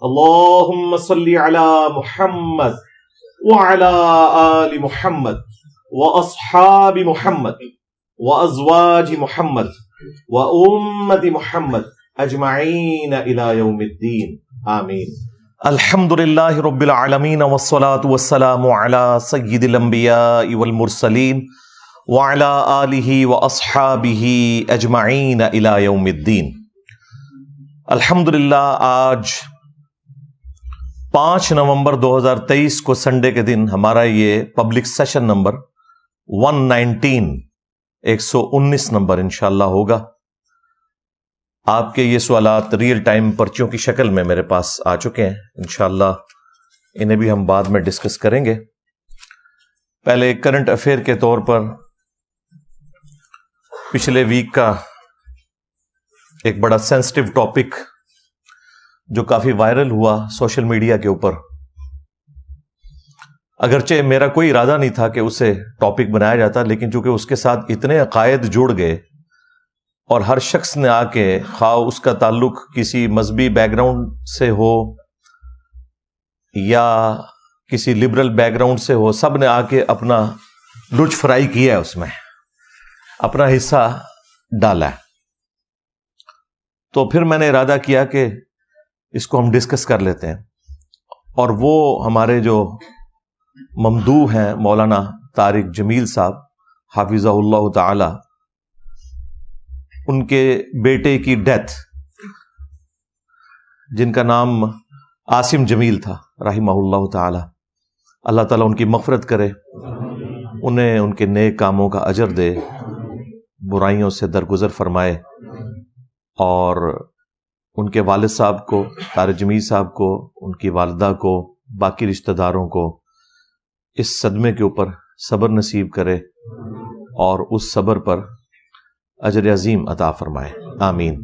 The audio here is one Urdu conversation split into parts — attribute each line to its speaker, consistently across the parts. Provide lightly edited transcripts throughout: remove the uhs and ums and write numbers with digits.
Speaker 1: اللهم صل على محمد وعلى آل محمد وأصحاب محمد وأزواج محمد وأمة محمد أجمعين إلى يوم الدين آمين. الحمد لله رب العالمين والصلاة والسلام على سيد الأنبياء والمرسلين وعلى آله وأصحابه أجمعين إلى يوم الدين. الحمدللہ آج 5 نومبر 2023 کو سنڈے کے دن ہمارا یہ پبلک سیشن نمبر 119 نمبر انشاءاللہ ہوگا. آپ کے یہ سوالات ریئل ٹائم پرچیوں کی شکل میں میرے پاس آ چکے ہیں. انشاءاللہ انہیں بھی ہم بعد میں ڈسکس کریں گے. پہلے کرنٹ افیئر کے طور پر پچھلے ویک کا ایک بڑا سینسٹیو ٹاپک جو کافی وائرل ہوا سوشل میڈیا کے اوپر، اگرچہ میرا کوئی ارادہ نہیں تھا کہ اسے ٹاپک بنایا جاتا، لیکن چونکہ اس کے ساتھ اتنے عقائد جڑ گئے اور ہر شخص نے آ کے، خواہ اس کا تعلق کسی مذہبی بیک گراؤنڈ سے ہو یا کسی لبرل بیک گراؤنڈ سے ہو، سب نے آ کے اپنا لچ فرائی کیا ہے، اس میں اپنا حصہ ڈالا ہے. تو پھر میں نے ارادہ کیا کہ اس کو ہم ڈسکس کر لیتے ہیں. اور وہ ہمارے جو ممدوح ہیں مولانا طارق جمیل صاحب حافظہ اللہ تعالی، ان کے بیٹے کی ڈیتھ، جن کا نام عاصم جمیل تھا رحمہ اللہ تعالی، اللہ تعالیٰ ان کی مغفرت کرے، انہیں ان کے نیک کاموں کا اجر دے، برائیوں سے درگزر فرمائے، اور ان کے والد صاحب کو، طارق جمیل صاحب کو، ان کی والدہ کو، باقی رشتہ داروں کو اس صدمے کے اوپر صبر نصیب کرے اور اس صبر پر اجر عظیم عطا فرمائے. آمین.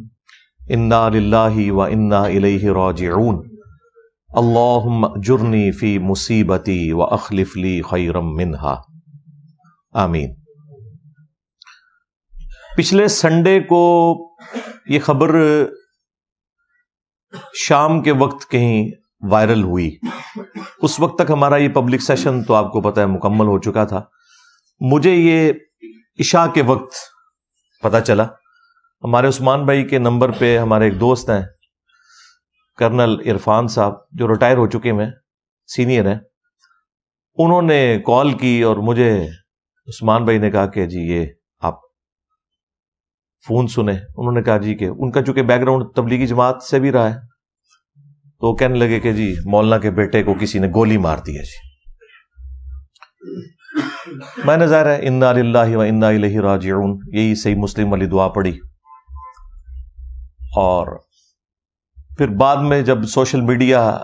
Speaker 1: انا للہ و انا الیہ راجعون. اللہم اجرنی فی مصیبتی و اخلف لی خیرا منہا. آمین. پچھلے سنڈے کو یہ خبر شام کے وقت کہیں وائرل ہوئی. اس وقت تک ہمارا یہ پبلک سیشن تو آپ کو پتہ ہے مکمل ہو چکا تھا. مجھے یہ عشاء کے وقت پتہ چلا. ہمارے عثمان بھائی کے نمبر پہ ہمارے ایک دوست ہیں کرنل عرفان صاحب، جو ریٹائر ہو چکے ہیں، سینئر ہیں، انہوں نے کال کی اور مجھے عثمان بھائی نے کہا کہ جی یہ آپ فون سنیں. انہوں نے کہا جی کہ ان کا چونکہ بیک گراؤنڈ تبلیغی جماعت سے بھی رہا ہے، تو کہنے لگے کہ جی مولانا کے بیٹے کو کسی نے گولی مار دی ہے. جی میں نے ظاہر ہے انا للہ و انا الیہ راجعون یہی صحیح مسلم والی دعا پڑھی. اور پھر بعد میں جب سوشل میڈیا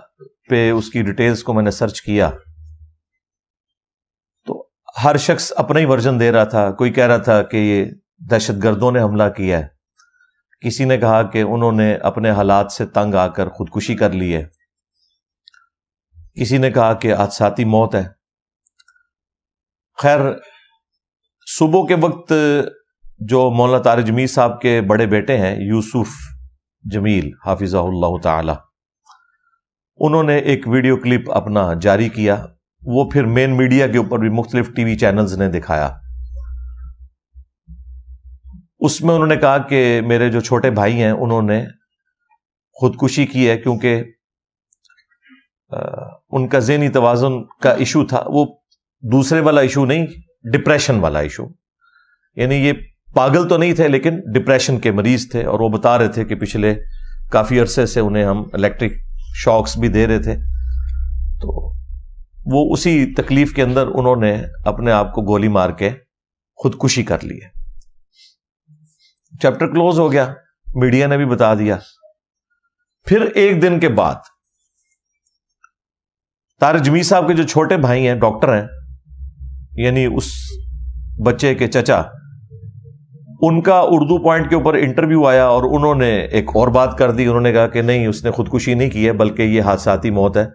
Speaker 1: پہ اس کی ڈیٹیلز کو میں نے سرچ کیا تو ہر شخص اپنا ہی ورژن دے رہا تھا. کوئی کہہ رہا تھا کہ یہ دہشت گردوں نے حملہ کیا ہے، کسی نے کہا کہ انہوں نے اپنے حالات سے تنگ آ کر خودکشی کر لی ہے، کسی نے کہا کہ حادثاتی موت ہے. خیر، صبح کے وقت جو مولانا طارق جمیل صاحب کے بڑے بیٹے ہیں یوسف جمیل حافظہ اللہ تعالی، انہوں نے ایک ویڈیو کلپ اپنا جاری کیا. وہ پھر مین میڈیا کے اوپر بھی مختلف ٹی وی چینلز نے دکھایا. اس میں انہوں نے کہا کہ میرے جو چھوٹے بھائی ہیں انہوں نے خودکشی کی ہے کیونکہ ان کا ذہنی توازن کا ایشو تھا. وہ دوسرے والا ایشو نہیں، ڈپریشن والا ایشو. یعنی یہ پاگل تو نہیں تھے لیکن ڈپریشن کے مریض تھے، اور وہ بتا رہے تھے کہ پچھلے کافی عرصے سے انہیں ہم الیکٹرک شاکس بھی دے رہے تھے. تو وہ اسی تکلیف کے اندر انہوں نے اپنے آپ کو گولی مار کے خودکشی کر لی ہے. چیپٹر کلوز ہو گیا، میڈیا نے بھی بتا دیا. پھر ایک دن کے بعد طارق جمیل صاحب کے جو چھوٹے بھائی ہیں، ڈاکٹر ہیں، یعنی اس بچے کے چچا، ان کا اردو پوائنٹ کے اوپر انٹرویو آیا اور انہوں نے ایک اور بات کر دی. انہوں نے کہا کہ نہیں، اس نے خودکشی نہیں کی ہے بلکہ یہ حادثاتی موت ہے.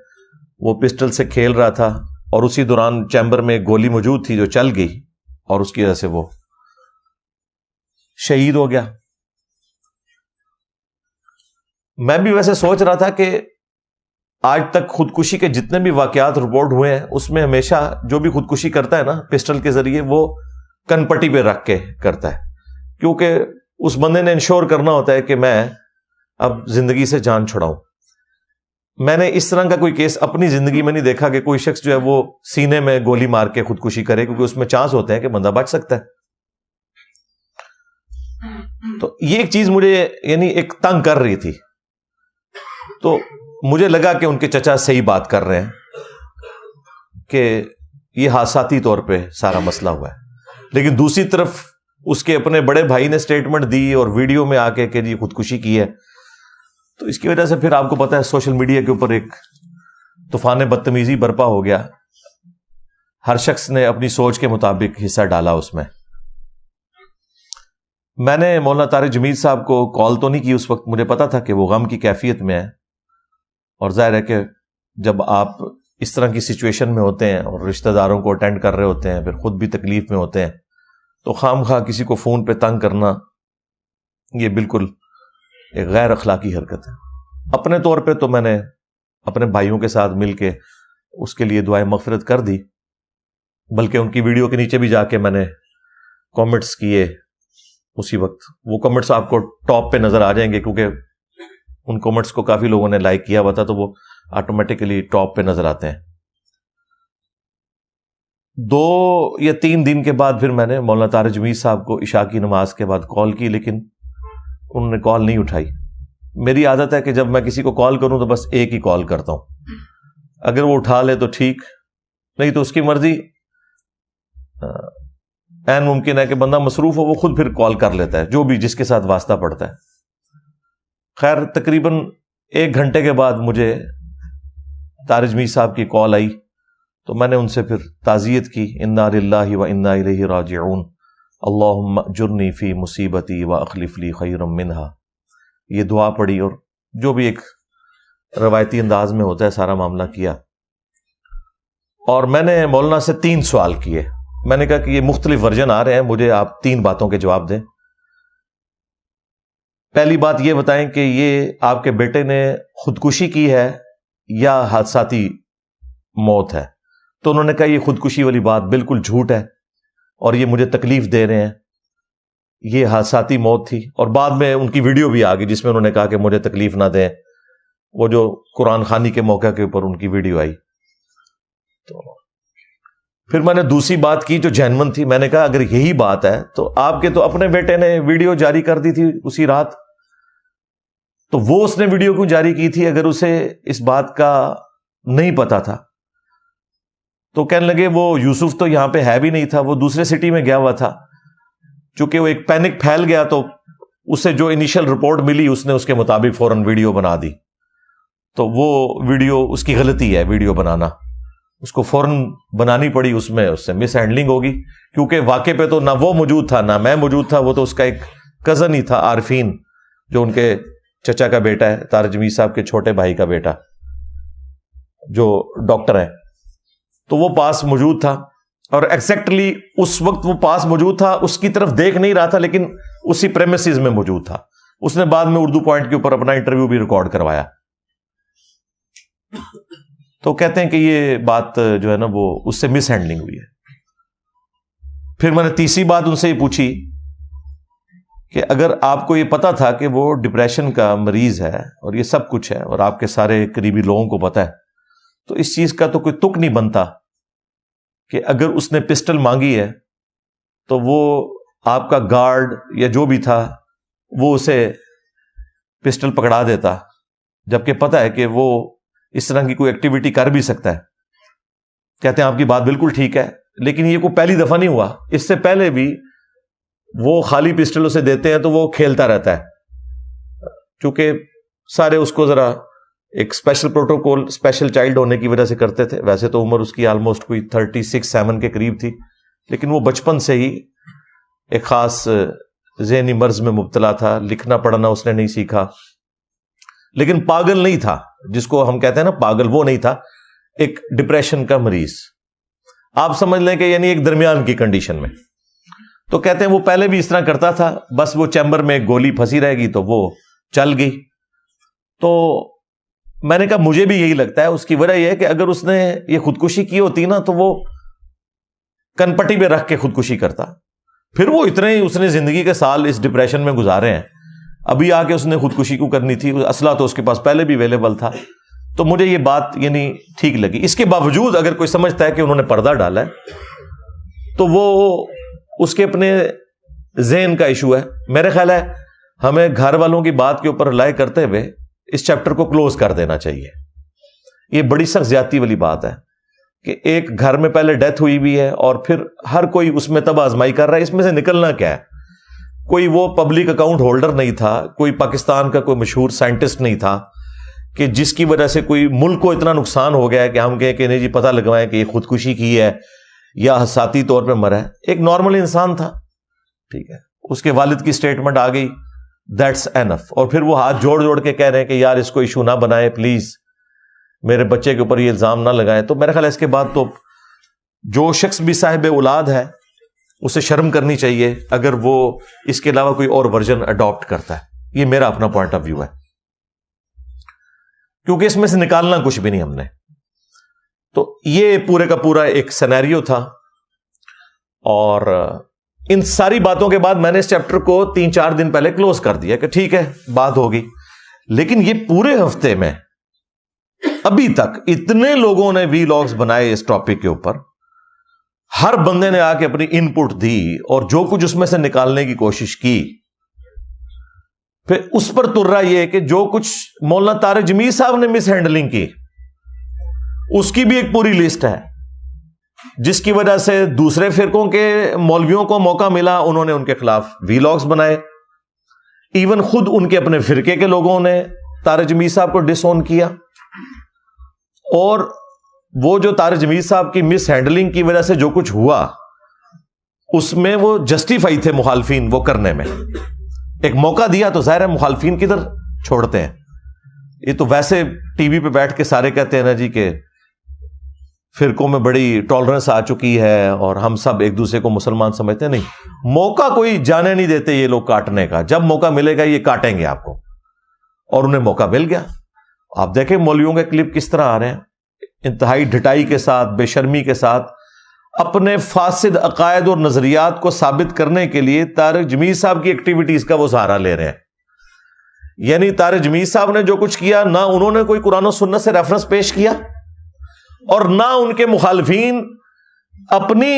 Speaker 1: وہ پسٹل سے کھیل رہا تھا اور اسی دوران چیمبر میں ایک گولی موجود تھی جو چل گئی اور اس کی وجہ سے وہ شہید ہو گیا. میں بھی ویسے سوچ رہا تھا کہ آج تک خودکشی کے جتنے بھی واقعات رپورٹ ہوئے ہیں اس میں ہمیشہ جو بھی خودکشی کرتا ہے نا پسٹل کے ذریعے وہ کن پٹی پہ رکھ کے کرتا ہے، کیونکہ اس بندے نے انشور کرنا ہوتا ہے کہ میں اب زندگی سے جان چھڑاؤں. میں نے اس طرح کا کوئی کیس اپنی زندگی میں نہیں دیکھا کہ کوئی شخص جو ہے وہ سینے میں گولی مار کے خودکشی کرے، کیونکہ اس میں چانس ہوتے ہیں کہ بندہ بچ سکتا ہے. تو یہ ایک چیز مجھے یعنی ایک تنگ کر رہی تھی. تو مجھے لگا کہ ان کے چچا صحیح بات کر رہے ہیں کہ یہ حادثاتی طور پہ سارا مسئلہ ہوا ہے. لیکن دوسری طرف اس کے اپنے بڑے بھائی نے سٹیٹمنٹ دی اور ویڈیو میں آ کے کہ جی خودکشی کی ہے. تو اس کی وجہ سے پھر آپ کو پتا ہے سوشل میڈیا کے اوپر ایک طوفان بدتمیزی برپا ہو گیا. ہر شخص نے اپنی سوچ کے مطابق حصہ ڈالا اس میں. میں نے مولانا طارق جمیل صاحب کو کال تو نہیں کی اس وقت، مجھے پتا تھا کہ وہ غم کی کیفیت میں ہے، اور ظاہر ہے کہ جب آپ اس طرح کی سچویشن میں ہوتے ہیں اور رشتہ داروں کو اٹینڈ کر رہے ہوتے ہیں، پھر خود بھی تکلیف میں ہوتے ہیں، تو خام خواہ کسی کو فون پہ تنگ کرنا یہ بالکل ایک غیر اخلاقی حرکت ہے. اپنے طور پہ تو میں نے اپنے بھائیوں کے ساتھ مل کے اس کے لیے دعائیں مغفرت کر دی، بلکہ ان کی ویڈیو کے نیچے بھی جا کے میں نے کامنٹس کیے اسی وقت. وہ کامنٹس آپ کو ٹاپ پہ نظر آ جائیں گے کیونکہ ان کامنٹس کو کافی لوگوں نے لائک کیا ہوا تھا، تو وہ آٹومیٹکلی ٹاپ پہ نظر آتے ہیں. 2 یا 3 دن کے بعد پھر میں نے مولانا طارق جمیل صاحب کو عشاء کی نماز کے بعد کال کی، لیکن انہوں نے کال نہیں اٹھائی. میری عادت ہے کہ جب میں کسی کو کال کروں تو بس ایک ہی کال کرتا ہوں، اگر وہ اٹھا لے تو ٹھیک، نہیں تو اس کی مرضی. این ممکن ہے کہ بندہ مصروف ہو، وہ خود پھر کال کر لیتا ہے جو بھی جس کے ساتھ واسطہ پڑتا ہے. خیر تقریباً 1 گھنٹے کے بعد مجھے طارق جمیل صاحب کی کال آئی، تو میں نے ان سے پھر تعزیت کی. انا للہ و انا الیہ راجعون، اللہم اجرنی فی مصیبتی و اخلف لی خیرا منہا. یہ دعا پڑھی اور جو بھی ایک روایتی انداز میں ہوتا ہے سارا معاملہ کیا. اور میں نے مولانا سے 3 سوال کیے. میں نے کہا کہ یہ مختلف ورژن آ رہے ہیں، مجھے آپ 3 باتوں کے جواب دیں. پہلی بات یہ بتائیں کہ یہ آپ کے بیٹے نے خودکشی کی ہے یا حادثاتی موت ہے. تو انہوں نے کہا یہ خودکشی والی بات بالکل جھوٹ ہے اور یہ مجھے تکلیف دے رہے ہیں، یہ حادثاتی موت تھی. اور بعد میں ان کی ویڈیو بھی آ گئی جس میں انہوں نے کہا کہ مجھے تکلیف نہ دیں، وہ جو قرآن خوانی کے موقع کے اوپر ان کی ویڈیو آئی. تو پھر میں نے دوسری بات کی جو جینون تھی. میں نے کہا اگر یہی بات ہے تو آپ کے تو اپنے بیٹے نے ویڈیو جاری کر دی تھی اسی رات، تو وہ اس نے ویڈیو کیوں جاری کی تھی اگر اسے اس بات کا نہیں پتا تھا؟ تو کہنے لگے وہ یوسف تو یہاں پہ ہے بھی نہیں تھا، وہ دوسرے سٹی میں گیا ہوا تھا. چونکہ وہ ایک پینک پھیل گیا تو اسے جو انیشل رپورٹ ملی اس نے اس کے مطابق فوراً ویڈیو بنا دی. تو وہ ویڈیو اس کی غلطی ہے، ویڈیو بنانا اس کو فوراً بنانی پڑی، اس میں اس سے مس ہینڈلنگ ہوگی، کیونکہ واقع پہ تو نہ وہ موجود تھا نہ میں موجود تھا. وہ تو اس کا ایک کزن ہی تھا، عارفین، جو ان کے چچا کا بیٹا ہے، طارق جمیل صاحب کے چھوٹے بھائی کا بیٹا جو ڈاکٹر ہے. تو وہ پاس موجود تھا اور ایگزیکٹلی اس وقت وہ پاس موجود تھا، اس کی طرف دیکھ نہیں رہا تھا لیکن اسی پریمیسز میں موجود تھا. اس نے بعد میں اردو پوائنٹ کے اوپر اپنا انٹرویو بھی ریکارڈ کروایا. تو کہتے ہیں کہ یہ بات جو ہے نا وہ اس سے مس ہینڈلنگ ہوئی ہے. پھر میں نے تیسری بات ان سے یہ پوچھی کہ اگر آپ کو یہ پتا تھا کہ وہ ڈپریشن کا مریض ہے اور یہ سب کچھ ہے اور آپ کے سارے قریبی لوگوں کو پتا ہے، تو اس چیز کا تو کوئی تک نہیں بنتا کہ اگر اس نے پسٹل مانگی ہے تو وہ آپ کا گارڈ یا جو بھی تھا وہ اسے پسٹل پکڑا دیتا، جبکہ پتا ہے کہ وہ اس طرح کی کوئی ایکٹیویٹی کر بھی سکتا ہے. کہتے ہیں آپ کی بات بالکل ٹھیک ہے، لیکن یہ کوئی پہلی دفعہ نہیں ہوا، اس سے پہلے بھی وہ خالی پسٹل اسے دیتے ہیں تو وہ کھیلتا رہتا ہے. چونکہ سارے اس کو ذرا ایک اسپیشل پروٹوکول، اسپیشل چائلڈ ہونے کی وجہ سے کرتے تھے. ویسے تو عمر اس کی آلموسٹ کوئی 36-37 کے قریب تھی، لیکن وہ بچپن سے ہی ایک خاص ذہنی مرض میں مبتلا تھا. لکھنا پڑھنا اس نے نہیں سیکھا، لیکن پاگل نہیں تھا، جس کو ہم کہتے ہیں نا پاگل، وہ نہیں تھا. ایک ڈپریشن کا مریض آپ سمجھ لیں کہ یعنی ایک درمیان کی کنڈیشن میں. تو کہتے ہیں وہ پہلے بھی اس طرح کرتا تھا، بس وہ چیمبر میں ایک گولی پھنسی رہے گی تو وہ چل گئی. تو میں نے کہا مجھے بھی یہی لگتا ہے. اس کی وجہ یہ ہے کہ اگر اس نے یہ خودکشی کی ہوتی نا تو وہ کن پٹی پہ رکھ کے خودکشی کرتا. پھر وہ اتنے ہی اس نے زندگی کے سال اس ڈپریشن میں گزارے ہیں, ابھی آ کے اس نے خودکشی کو کرنی تھی. اسلحہ تو اس کے پاس پہلے بھی اویلیبل تھا. تو مجھے یہ بات یعنی ٹھیک لگی. اس کے باوجود اگر کوئی سمجھتا ہے کہ انہوں نے پردہ ڈالا ہے تو وہ اس کے اپنے ذہن کا ایشو ہے. میرے خیال ہے ہمیں گھر والوں کی بات کے اوپر رلائے کرتے ہوئے اس چیپٹر کو کلوز کر دینا چاہیے. یہ بڑی سخت زیادتی والی بات ہے کہ ایک گھر میں پہلے ڈیتھ ہوئی بھی ہے اور پھر ہر کوئی اس میں تب آزمائی کر رہا ہے. اس میں سے نکلنا کیا ہے؟ کوئی وہ پبلک اکاؤنٹ ہولڈر نہیں تھا, کوئی پاکستان کا کوئی مشہور سائنٹسٹ نہیں تھا کہ جس کی وجہ سے کوئی ملک کو اتنا نقصان ہو گیا ہے کہ ہم کہیں کہ نہیں جی پتہ لگوائیں کہ یہ خودکشی کی ہے یا حساسی طور پہ مرا ہے. ایک نارمل انسان تھا, ٹھیک ہے, اس کے والد کی سٹیٹمنٹ آ گئی, دیٹس اینف. اور پھر وہ ہاتھ جوڑ جوڑ کے کہہ رہے ہیں کہ یار اس کو ایشو نہ بنائے, پلیز میرے بچے کے اوپر یہ الزام نہ لگائیں. تو میرا خیال ہے اس کے بعد تو جو شخص بھی صاحب اولاد ہے اسے شرم کرنی چاہیے اگر وہ اس کے علاوہ کوئی اور ورژن اڈاپٹ کرتا ہے. یہ میرا اپنا پوائنٹ آف ویو ہے, کیونکہ اس میں سے نکالنا کچھ بھی نہیں ہم نے. تو یہ پورے کا پورا ایک سینیریو تھا. اور ان ساری باتوں کے بعد میں نے اس چیپٹر کو 3-4 دن پہلے کلوز کر دیا کہ ٹھیک ہے بات ہوگی. لیکن یہ پورے ہفتے میں ابھی تک اتنے لوگوں نے وی لاگز بنائے اس ٹاپک کے اوپر, ہر بندے نے آ کے اپنی ان پٹ دی اور جو کچھ اس میں سے نکالنے کی کوشش کی. پھر اس پر تر رہا یہ کہ جو کچھ مولانا طارق جمیل صاحب نے مس ہینڈلنگ کی اس کی بھی ایک پوری لسٹ ہے, جس کی وجہ سے دوسرے فرقوں کے مولویوں کو موقع ملا, انہوں نے ان کے خلاف وی لاگز بنائے. ایون خود ان کے اپنے فرقے کے لوگوں نے طارق جمیل صاحب کو ڈس اون کیا, اور وہ جو طارق جمیل صاحب کی مس ہینڈلنگ کی وجہ سے جو کچھ ہوا اس میں وہ جسٹیفائی تھے مخالفین وہ کرنے میں. ایک موقع دیا تو ظاہر ہے مخالفین کدھر چھوڑتے ہیں. یہ تو ویسے ٹی وی پہ بیٹھ کے سارے کہتے ہیں نا جی کہ فرقوں میں بڑی ٹالرنس آ چکی ہے اور ہم سب ایک دوسرے کو مسلمان سمجھتے ہیں. نہیں, موقع کوئی جانے نہیں دیتے یہ لوگ کاٹنے کا. جب موقع ملے گا یہ کاٹیں گے آپ کو, اور انہیں موقع مل گیا. آپ دیکھیں مولویوں کے کلپ کس طرح آ رہے ہیں, انتہائی ڈٹائی کے ساتھ, بے شرمی کے ساتھ, اپنے فاسد عقائد اور نظریات کو ثابت کرنے کے لیے طارق جمیل صاحب کی ایکٹیویٹیز کا وہ سہارا لے رہے ہیں. یعنی طارق جمیل صاحب نے جو کچھ کیا, نہ انہوں نے کوئی قرآن و سنت سے ریفرنس پیش کیا, اور نہ ان کے مخالفین اپنی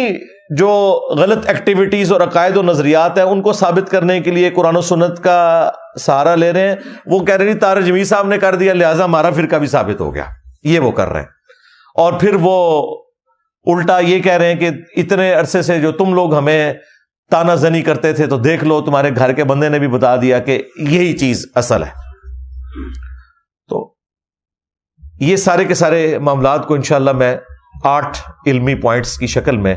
Speaker 1: جو غلط ایکٹیویٹیز اور عقائد و نظریات ہیں ان کو ثابت کرنے کے لیے قرآن و سنت کا سہارا لے رہے ہیں. وہ کہہ رہے ہیں طارق جمیل صاحب نے کر دیا لہٰذا ہمارا فرقہ بھی ثابت ہو گیا, یہ وہ کر رہے ہیں. اور پھر وہ الٹا یہ کہہ رہے ہیں کہ اتنے عرصے سے جو تم لوگ ہمیں تانا زنی کرتے تھے تو دیکھ لو تمہارے گھر کے بندے نے بھی بتا دیا کہ یہی چیز اصل ہے. تو یہ سارے کے سارے معاملات کو انشاءاللہ میں 8 علمی پوائنٹس کی شکل میں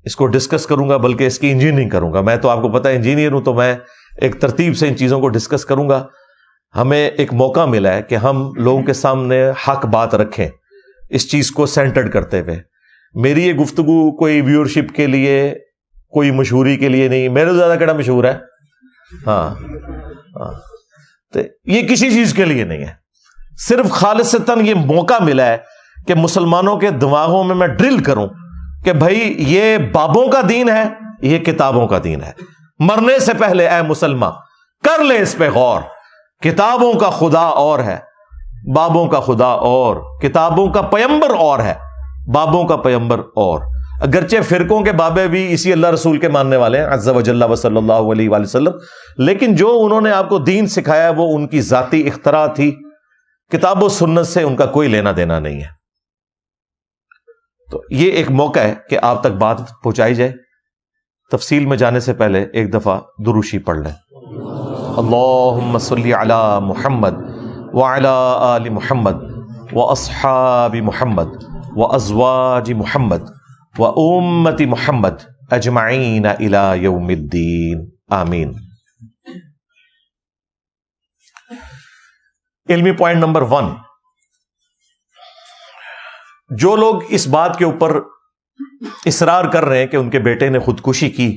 Speaker 1: اس کو ڈسکس کروں گا, بلکہ اس کی انجینئرنگ کروں گا. میں تو آپ کو پتا ہے انجینئر ہوں, تو میں ایک ترتیب سے ان چیزوں کو ڈسکس کروں گا. ہمیں ایک موقع ملا ہے کہ ہم لوگوں کے سامنے حق بات رکھیں اس چیز کو سینٹرڈ کرتے ہوئے. میری یہ گفتگو کوئی ویورشپ کے لیے, کوئی مشہوری کے لیے نہیں. میرے زیادہ کیڑا مشہور ہے, ہاں, تو یہ کسی چیز کے لیے نہیں ہے. صرف خالصتاً یہ موقع ملا ہے کہ مسلمانوں کے دماغوں میں میں ڈرل کروں کہ بھائی یہ بابوں کا دین ہے, یہ کتابوں کا دین ہے. مرنے سے پہلے اے مسلمان کر لے اس پہ غور. کتابوں کا خدا اور ہے, بابوں کا خدا اور. کتابوں کا پیمبر اور ہے, بابوں کا پیمبر اور. اگرچہ فرقوں کے بابے بھی اسی اللہ رسول کے ماننے والے ہیں عز و جل و صلی اللہ علیہ وآلہ وسلم, لیکن جو انہوں نے آپ کو دین سکھایا وہ ان کی ذاتی اختراع تھی. کتاب و سنت سے ان کا کوئی لینا دینا نہیں ہے. تو یہ ایک موقع ہے کہ آپ تک بات پہنچائی جائے. تفصیل میں جانے سے پہلے ایک دفعہ دروشی پڑھ لیں. اللہم صلی علی محمد وعلی آل محمد واصحاب محمد وازواج محمد وامت محمد اجمعین الی یوم الدین آمین. علمی پوائنٹ نمبر 1, جو لوگ اس بات کے اوپر اصرار کر رہے ہیں کہ ان کے بیٹے نے خودکشی کی,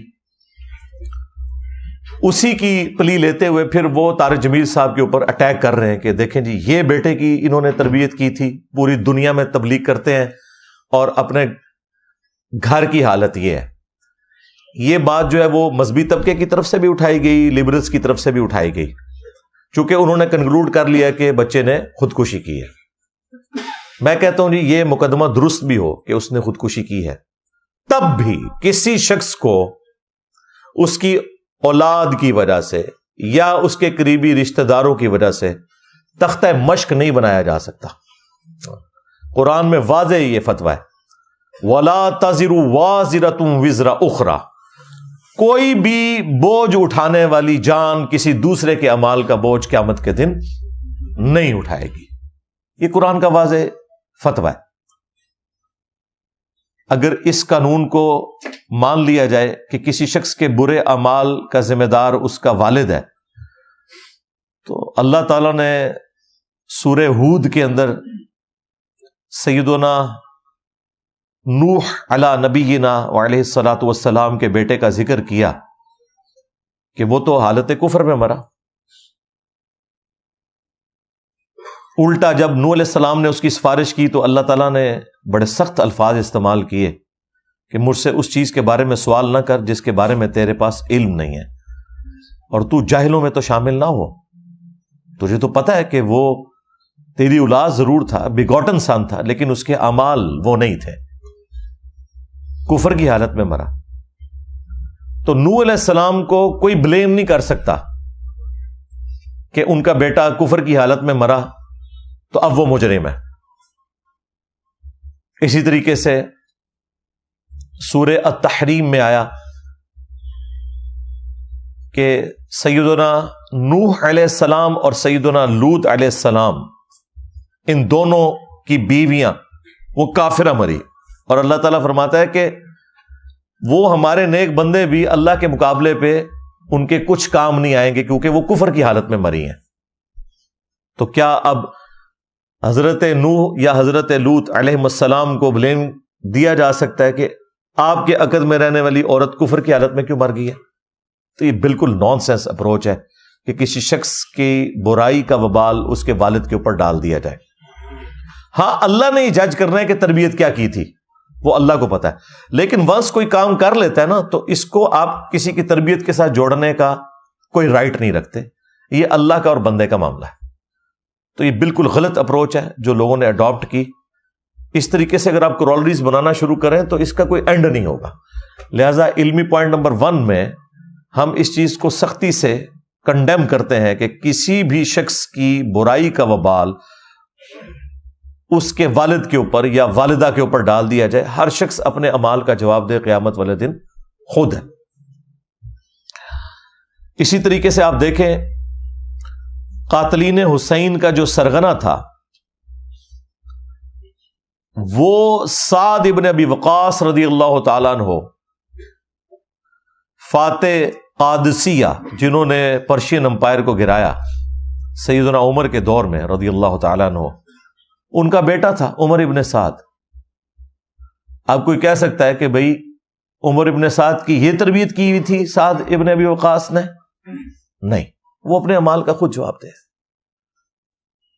Speaker 1: اسی کی پلی لیتے ہوئے پھر وہ طارق جمیل صاحب کے اوپر اٹیک کر رہے ہیں کہ دیکھیں جی یہ بیٹے کی انہوں نے تربیت کی تھی، پوری دنیا میں تبلیغ کرتے ہیں اور اپنے گھر کی حالت یہ ہے. یہ بات جو ہے وہ مذہبی طبقے کی طرف سے بھی اٹھائی گئی، لبرلز کی طرف سے بھی اٹھائی گئی، چونکہ انہوں نے کنکلوڈ کر لیا کہ بچے نے خودکشی کی ہے. میں کہتا ہوں جی یہ مقدمہ درست بھی ہو کہ اس نے خودکشی کی ہے، تب بھی کسی شخص کو اس کی اولاد کی وجہ سے یا اس کے قریبی رشتہ داروں کی وجہ سے تختہ مشق نہیں بنایا جا سکتا. قرآن میں واضح یہ فتویٰ ہے، وَلَا تَزِرُ وَازِرَةٌ وِزْرَ أُخْرَى، کوئی بھی بوجھ اٹھانے والی جان کسی دوسرے کے اعمال کا بوجھ قیامت کے دن نہیں اٹھائے گی. یہ قرآن کا واضح فتویٰ ہے. اگر اس قانون کو مان لیا جائے کہ کسی شخص کے برے اعمال کا ذمہ دار اس کا والد ہے، تو اللہ تعالیٰ نے سورہ ہود کے اندر سیدنا نوح علی نبینا وعلیہ الصلاۃ والسلام کے بیٹے کا ذکر کیا کہ وہ تو حالت کفر میں مرا. الٹا جب نوح علیہ السلام نے اس کی سفارش کی تو اللہ تعالیٰ نے بڑے سخت الفاظ استعمال کیے کہ مجھ سے اس چیز کے بارے میں سوال نہ کر جس کے بارے میں تیرے پاس علم نہیں ہے، اور تو جاہلوں میں تو شامل نہ ہو. تجھے تو پتہ ہے کہ وہ تیری اولاد ضرور تھا، بیگوٹن سان تھا، لیکن اس کے اعمال وہ نہیں تھے، کفر کی حالت میں مرا. تو نوح علیہ السلام کو کوئی بلیم نہیں کر سکتا کہ ان کا بیٹا کفر کی حالت میں مرا تو اب وہ مجرم ہے. اسی طریقے سے سورہ التحریم میں آیا کہ سیدنا نوح علیہ السلام اور سیدنا لوط علیہ السلام ان دونوں کی بیویاں وہ کافرہ مری، اور اللہ تعالیٰ فرماتا ہے کہ وہ ہمارے نیک بندے بھی اللہ کے مقابلے پہ ان کے کچھ کام نہیں آئیں گے کیونکہ وہ کفر کی حالت میں مری ہیں. تو کیا اب حضرت نوح یا حضرت لوط علیہ السلام کو بلیم دیا جا سکتا ہے کہ آپ کے عقد میں رہنے والی عورت کفر کی حالت میں کیوں مر گئی ہے؟ تو یہ بالکل نان سینس اپروچ ہے کہ کسی شخص کی برائی کا وبال اس کے والد کے اوپر ڈال دیا جائے. ہاں اللہ نے یہ جج کرنا ہے کہ تربیت کیا کی تھی، وہ اللہ کو پتا ہے، لیکن ونس کوئی کام کر لیتا ہے نا تو اس کو آپ کسی کی تربیت کے ساتھ جوڑنے کا کوئی رائٹ نہیں رکھتے. یہ اللہ کا اور بندے کا معاملہ ہے. تو یہ بالکل غلط اپروچ ہے جو لوگوں نے اڈاپٹ کی. اس طریقے سے اگر آپ کورولریز بنانا شروع کریں تو اس کا کوئی اینڈ نہیں ہوگا. لہذا علمی پوائنٹ نمبر 1 میں ہم اس چیز کو سختی سے کنڈیم کرتے ہیں کہ کسی بھی شخص کی برائی کا وبال اس کے والد کے اوپر یا والدہ کے اوپر ڈال دیا جائے. ہر شخص اپنے اعمال کا جواب دے قیامت والے دن خود ہے. اسی طریقے سے آپ دیکھیں قاتلین حسین کا جو سرغنہ تھا وہ سعد ابن ابی وقاص رضی اللہ تعالیٰ عنہ، فاتح قادسیہ جنہوں نے پرشین امپائر کو گرایا سیدنا عمر کے دور میں رضی اللہ تعالیٰ عنہ، ان کا بیٹا تھا عمر ابن سعد. اب کوئی کہہ سکتا ہے کہ بھئی عمر ابن سعد کی یہ تربیت کی ہوئی تھی سعد ابن ابی وقاص نے؟ نہیں، وہ اپنے اعمال کا خود جواب دے.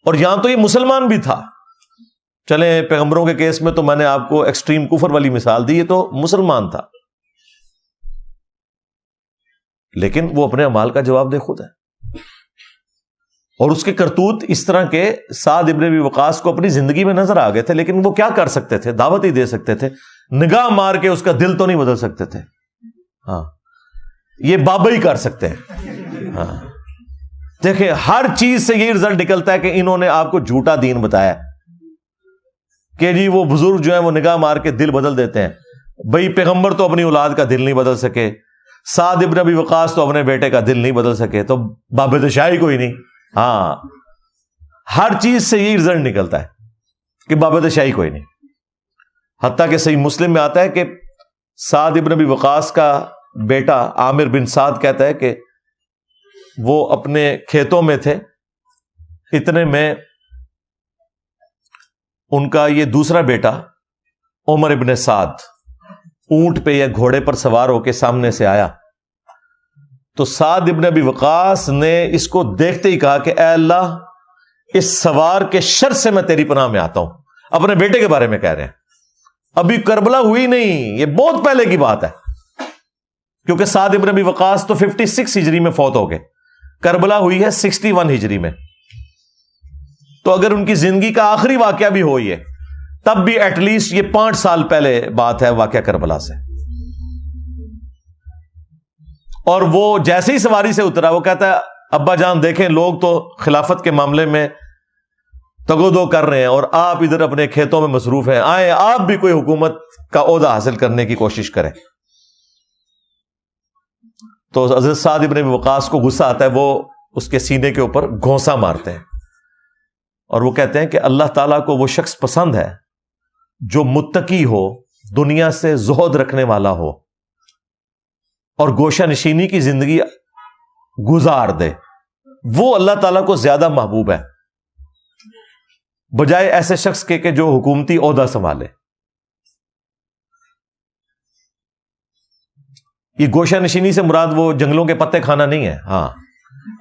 Speaker 1: اور یہاں تو یہ مسلمان بھی تھا. چلیں پیغمبروں کے کیس میں تو میں نے آپ کو ایکسٹریم کفر والی مثال دی، یہ تو مسلمان تھا، لیکن وہ اپنے اعمال کا جواب دے خود ہے. اور اس کے کرتوت اس طرح کے سعد ابن ابی وقاص کو اپنی زندگی میں نظر آ گئے تھے، لیکن وہ کیا کر سکتے تھے؟ دعوت ہی دے سکتے تھے، نگاہ مار کے اس کا دل تو نہیں بدل سکتے تھے. ہاں یہ بابا ہی کر سکتے ہیں. ہاں دیکھیں ہر چیز سے یہ رزلٹ نکلتا ہے کہ انہوں نے آپ کو جھوٹا دین بتایا کہ جی وہ بزرگ جو ہیں وہ نگاہ مار کے دل بدل دیتے ہیں. بھئی پیغمبر تو اپنی اولاد کا دل نہیں بدل سکے، سعد ابن ابی وقاص تو اپنے بیٹے کا دل نہیں بدل سکے، تو باب شاہی کوئی نہیں. ہاں ہر چیز سے یہی رزلٹ نکلتا ہے کہ باب شاہی کوئی نہیں. حتیٰ کہ صحیح مسلم میں آتا ہے کہ سعد ابن ابی وقاص کا بیٹا عامر بن سعد کہتا ہے کہ وہ اپنے کھیتوں میں تھے، اتنے میں ان کا یہ دوسرا بیٹا عمر ابن سعد اونٹ پہ یا گھوڑے پر سوار ہو کے سامنے سے آیا تو سعد ابن ابی وقاص نے اس کو دیکھتے ہی کہا کہ اے اللہ، اس سوار کے شر سے میں تیری پناہ میں آتا ہوں. اپنے بیٹے کے بارے میں کہہ رہے ہیں. ابھی کربلا ہوئی نہیں، یہ بہت پہلے کی بات ہے، کیونکہ سعد ابن ابی وقاص تو 56 ہجری میں فوت ہو گئے، کربلا ہوئی ہے 61 ہجری میں. تو اگر ان کی زندگی کا آخری واقعہ بھی ہو یہ، تب بھی ایٹ لیسٹ یہ 5 سال پہلے بات ہے واقعہ کربلا سے. اور وہ جیسے ہی سواری سے اترا، وہ کہتا ہے ابا جان دیکھیں لوگ تو خلافت کے معاملے میں تگودو کر رہے ہیں اور آپ ادھر اپنے کھیتوں میں مصروف ہیں، آئیں آپ بھی کوئی حکومت کا عہدہ حاصل کرنے کی کوشش کریں. تو حضرت سعد ابن ابی وقاص کو غصہ آتا ہے، وہ اس کے سینے کے اوپر گھونسا مارتے ہیں اور وہ کہتے ہیں کہ اللہ تعالیٰ کو وہ شخص پسند ہے جو متقی ہو، دنیا سے زہد رکھنے والا ہو اور گوشہ نشینی کی زندگی گزار دے. وہ اللہ تعالیٰ کو زیادہ محبوب ہے بجائے ایسے شخص کے کہ جو حکومتی عہدہ سنبھالے. یہ گوشہ نشینی سے مراد وہ جنگلوں کے پتے کھانا نہیں ہے. ہاں،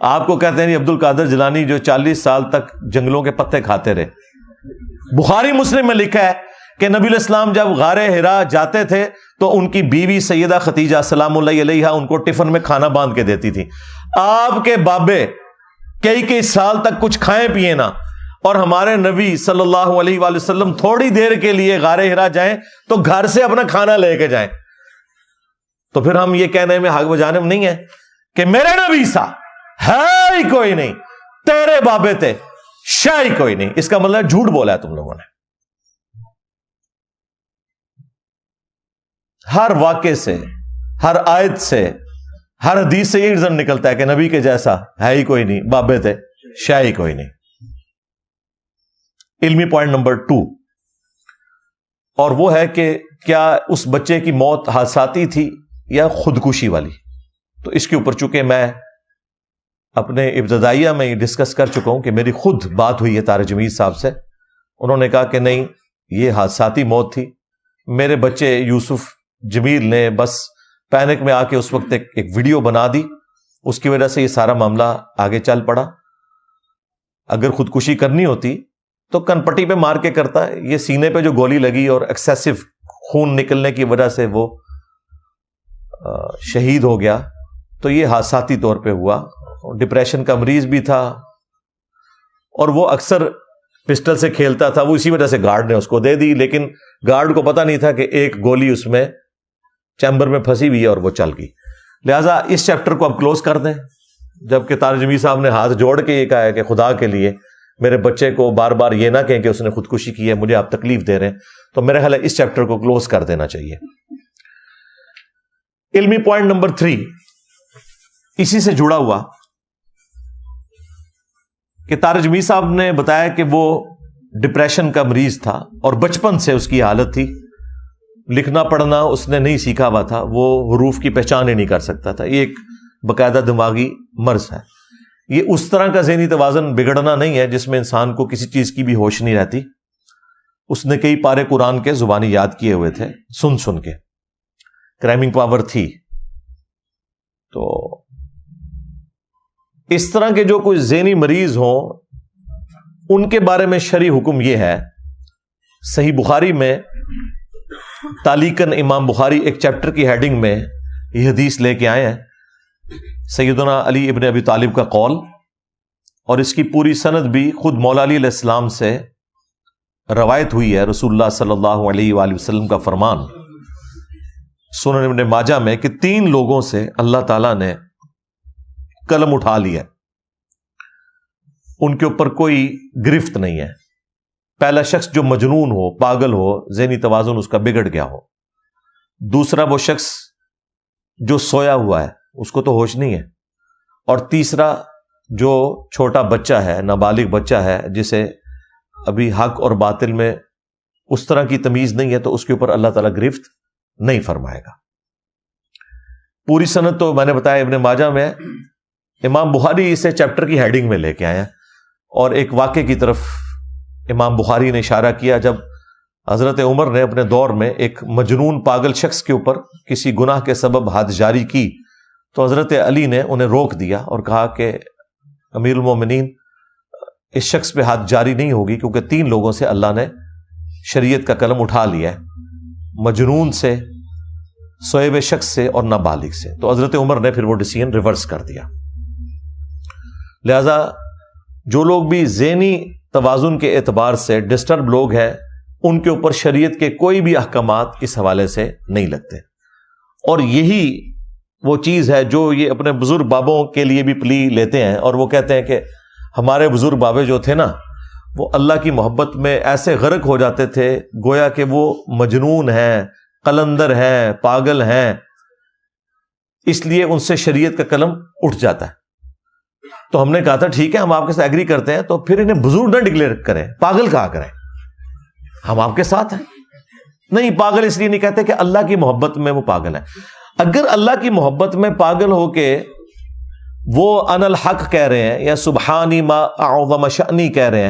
Speaker 1: آپ کو کہتے ہیں عبد القادر جیلانی جو 40 سال تک جنگلوں کے پتے کھاتے رہے. بخاری مسلم میں لکھا ہے کہ نبی علیہ السلام جب غار حرا جاتے تھے تو ان کی بیوی سیدہ خدیجہ سلام اللہ علیہا ان کو ٹفن میں کھانا باندھ کے دیتی تھی. آپ کے بابے کئی سال تک کچھ کھائیں پیئے نہ، اور ہمارے نبی صلی اللہ علیہ وآلہ وسلم تھوڑی دیر کے لیے غار حرا جائیں تو گھر سے اپنا کھانا لے کے جائیں. تو پھر ہم یہ کہنے میں حق بجانب نہیں ہے کہ میرے نبی سا ہے ہی کوئی نہیں، تیرے بابے تھے شاہی کوئی نہیں. اس کا مطلب جھوٹ بولا ہے تم لوگوں نے. ہر واقعے سے، ہر آیت سے، ہر حدیث سے یہ رزن نکلتا ہے کہ نبی کے جیسا ہے ہی کوئی نہیں، بابے تھے شاہی کوئی نہیں. علمی پوائنٹ نمبر 2، اور وہ ہے کہ کیا اس بچے کی موت حادثاتی تھی یا خودکشی والی. تو اس کے اوپر چونکہ میں اپنے ابتدائیہ میں یہ ڈسکس کر چکا ہوں کہ میری خود بات ہوئی ہے طارق جمیل صاحب سے، انہوں نے کہا کہ نہیں یہ حادثاتی موت تھی. میرے بچے یوسف جمیل نے بس پینک میں آ کے اس وقت ایک ویڈیو بنا دی، اس کی وجہ سے یہ سارا معاملہ آگے چل پڑا. اگر خودکشی کرنی ہوتی تو کن پٹی پہ مار کے کرتا ہے. یہ سینے پہ جو گولی لگی اور ایکسیسو خون نکلنے کی وجہ سے وہ شہید ہو گیا، تو یہ حادثاتی طور پہ ہوا. ڈپریشن کا مریض بھی تھا اور وہ اکثر پسٹل سے کھیلتا تھا، وہ اسی وجہ سے گارڈ نے اس کو دے دی، لیکن گارڈ کو پتا نہیں تھا کہ ایک گولی اس میں چیمبر میں پھنسی ہوئی ہے اور وہ چل گئی. لہٰذا اس چیپٹر کو اب کلوز کر دیں. جبکہ طارق جمیل صاحب نے ہاتھ جوڑ کے یہ کہا ہے کہ خدا کے لیے میرے بچے کو بار بار یہ نہ کہیں کہ اس نے خودکشی کی ہے، مجھے آپ تکلیف دے رہے ہیں. تو میرا خیال ہے اس چیپٹر کو کلوز کر دینا چاہیے. علمی پوائنٹ نمبر 3 اسی سے جڑا ہوا کہ طارق جمیل صاحب نے بتایا کہ وہ ڈپریشن کا مریض تھا اور بچپن سے اس کی حالت تھی، لکھنا پڑھنا اس نے نہیں سیکھا ہوا تھا، وہ حروف کی پہچان ہی نہیں کر سکتا تھا. یہ ایک باقاعدہ دماغی مرض ہے. یہ اس طرح کا ذہنی توازن بگڑنا نہیں ہے جس میں انسان کو کسی چیز کی بھی ہوش نہیں رہتی. اس نے کئی پارے قرآن کے زبانی یاد کیے ہوئے تھے سن کے، کرائمنگ پاور تھی. تو اس طرح کے جو کوئی ذہنی مریض ہوں ان کے بارے میں شرعی حکم یہ ہے. صحیح بخاری میں تعلیقاً امام بخاری ایک چیپٹر کی ہیڈنگ میں یہ حدیث لے کے آئے ہیں، سیدنا علی ابن ابی طالب کا قول، اور اس کی پوری سند بھی خود مولا علی علیہ السلام سے روایت ہوئی ہے. رسول اللہ صلی اللہ علیہ وآلہ وسلم کا فرمان سنن ابن ماجہ میں کہ 3 لوگوں سے اللہ تعالیٰ نے قلم اٹھا لیا، ان کے اوپر کوئی گرفت نہیں ہے. پہلا شخص جو مجنون ہو، پاگل ہو، ذہنی توازن اس کا بگڑ گیا ہو. دوسرا وہ شخص جو سویا ہوا ہے، اس کو تو ہوش نہیں ہے. اور تیسرا جو چھوٹا بچہ ہے، نابالغ بچہ ہے، جسے ابھی حق اور باطل میں اس طرح کی تمیز نہیں ہے، تو اس کے اوپر اللہ تعالیٰ گرفت نہیں فرمائے گا. پوری سند تو میں نے بتایا ابن ماجہ میں. امام بخاری اسے چیپٹر کی ہیڈنگ میں لے کے آئے ہیں، اور ایک واقعے کی طرف امام بخاری نے اشارہ کیا جب حضرت عمر نے اپنے دور میں ایک مجنون پاگل شخص کے اوپر کسی گناہ کے سبب حد جاری کی تو حضرت علی نے انہیں روک دیا اور کہا کہ امیر المومنین اس شخص پہ ہاتھ جاری نہیں ہوگی، کیونکہ 3 لوگوں سے اللہ نے شریعت کا قلم اٹھا لیا ہے، مجنون سے، سوئے شخص سے اور نابالغ سے۔ تو حضرت عمر نے پھر وہ ڈیسیژن ریورس کر دیا۔ لہذا جو لوگ بھی ذہنی توازن کے اعتبار سے ڈسٹرب لوگ ہیں، ان کے اوپر شریعت کے کوئی بھی احکامات اس حوالے سے نہیں لگتے۔ اور یہی وہ چیز ہے جو یہ اپنے بزرگ بابوں کے لیے بھی پلی لیتے ہیں، اور وہ کہتے ہیں کہ ہمارے بزرگ بابے جو تھے نا، وہ اللہ کی محبت میں ایسے غرق ہو جاتے تھے گویا کہ وہ مجنون ہیں، قلندر ہیں، پاگل ہیں، اس لیے ان سے شریعت کا قلم اٹھ جاتا ہے۔ تو ہم نے کہا تھا ٹھیک ہے، ہم آپ کے ساتھ ایگری کرتے ہیں، تو پھر انہیں بزرگ نہ ڈکلیئر کریں، پاگل کہا کریں، ہم آپ کے ساتھ ہیں۔ نہیں، پاگل اس لیے نہیں کہتے کہ اللہ کی محبت میں وہ پاگل ہے۔ اگر اللہ کی محبت میں پاگل ہو کے وہ ان الحق کہہ رہے ہیں یا سبحانی ما اعظم شأنی کہہ رہے ہیں،